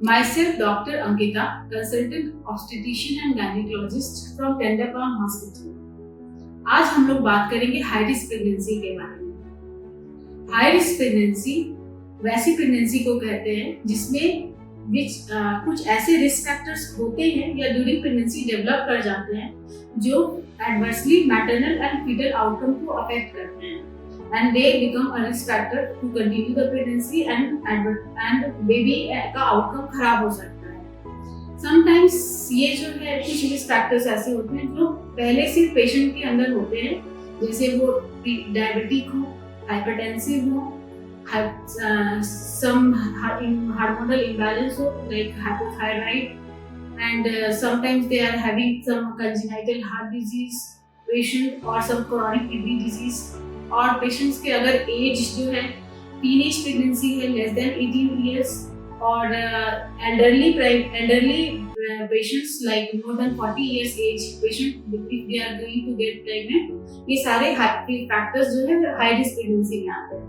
Myself, Dr. Ankita, consultant obstetrician and gynecologist from Tenderpalm Hospital. आज हम लोग बात करेंगे हाई रिस्क प्रेगनेंसी के बारे में। हाई रिस्क प्रेगनेंसी वैसी प्रेगनेंसी को कहते हैं जिसमें कुछ ऐसे रिस्क फैक्टर्स होते हैं या ड्यूरिंग प्रेगनेंसी डेवलप कर जाते हैं जो adversely maternal and fetal outcome को अफेक्ट करते हैं and they become a risk factor to continue the pregnancy and baby का outcome खराब हो सकता है। Sometimes ये जो है कुछ risk factors ऐसे होते हैं जो पहले से पेशेंट के अंदर होते हैं, जैसे वो डायबिटिक हो, हाइपरटेंसिव हो, some hormonal imbalance हो like hypothyroid, and sometimes they are having some congenital heart disease patient or some chronic kidney disease, और पेशेंट्स के अगर एज जो है टीनेज प्रेगनेंसी है लेस देन 18 इयर्स और elderly patients like more than 40 years age patient if they are going to get pregnant, ये सारे factors जो है हाई रिस्क प्रेगनेंसी में आते हैं।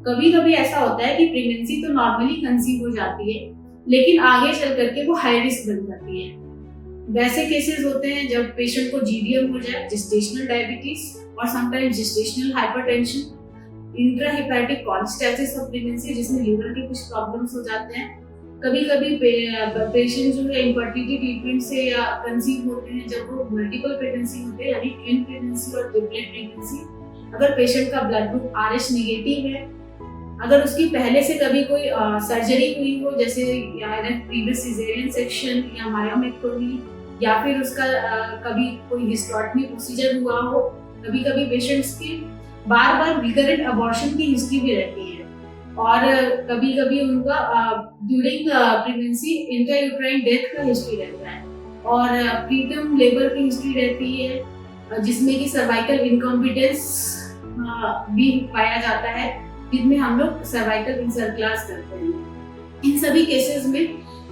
कभी कभी ऐसा होता है कि प्रेगनेंसी तो नॉर्मली कंसीव हो जाती है लेकिन आगे चल करके वो हाई रिस्क बन जाती है। वैसे केसेस होते हैं जब पेशेंट को जीडीएम हो जाए, जेस्टेशनल डायबिटीज और sometimes gestational hypertension, intrahepatic cholestasis of pregnancy जिसमें लीवर के कुछ प्रॉब्लम्स हो जाते हैं। कभी कभी पेशेंट जो है इनफर्टिलिटी ट्रीटमेंट से या कंसीव होते हैं जब वो मल्टीपल प्रेगनेंसी होते हैं यानी ट्विन प्रेगनेंसी और ट्रिपलेट प्रेगनेंसी। अगर पेशेंट का ब्लड ग्रुप RH नेगेटिव है, अगर उसकी पहले से कभी कोई सर्जरी हुई हो जैसे प्रीवियस सिजेरियन सेक्शन या मायोमेक्टोमी, या फिर उसका कभी कोई हिस्टेरेक्टमी प्रोसीजर हुआ हो, कभी कभी पेशेंट्स की बार बार रिकरेंट अबॉर्शन की हिस्ट्री भी रहती है, और कभी कभी उनका ड्यूरिंग प्रेगनेंसी इंट्रायूट्राइन डेथ का हिस्ट्री रहता है और प्रीटर्म लेबर की हिस्ट्री रहती है जिसमें कि सर्वाइकल इनकॉम्पिटेंस भी पाया जाता है, जिनमें हम लोग सर्वाइकल इंसर्क्लास करते हैं। इन सभी केसेस में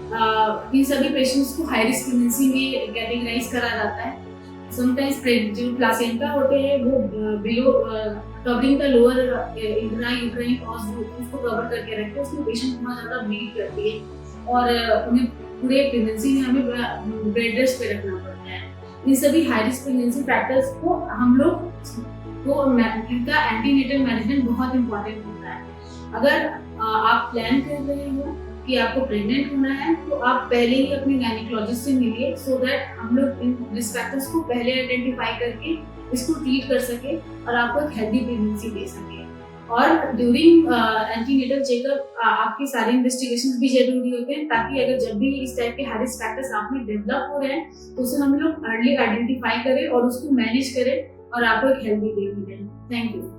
इन सभी पेशेंट्स को हाई रिस्क प्रेगनेंसी में कैटेगराइज करा जाता है। समटाइम्स जो प्लासेंटा होते हैं वो below covering the lower intrauterine उसको कवर करके रखते हैं, उसमें पेशेंट बहुत ज़्यादा ब्लीड करती है और उन्हें पूरे प्रेगनेंसी में हमें बेड रेस्ट पे रखना पड़ता है। इन सभी हाई रिस्क प्रेगनेंसी फैक्टर्स को हम लोग को इनका एंटीनेटल मैनेजमेंट बहुत इंपॉर्टेंट होता है। अगर आप प्लान कर रहे हो कि आपको प्रेग्नेंट होना है तो आप पहले ही अपने गायनेकोलॉजिस्ट से मिलिए सो दैट हम लोग इन रिस्क फैक्टर्स को पहले आइडेंटिफाई करके इसको ट्रीट कर सके और आपको एक हेल्दी प्रेगनेंसी दे सके। और ड्यूरिंग एंटीनेटल चेकअप आपके सारे इन्वेस्टिगेशंस भी जरूरी होते हैं ताकि अगर जब भी इस टाइप के हाई रिस्क फैक्टर्स आप में डेवलप हो रहे हैं तो उसे हम लोग अर्ली आइडेंटिफाई करें और उसको मैनेज करें और आपको एक हेल्दी बेबी दें। Thank you.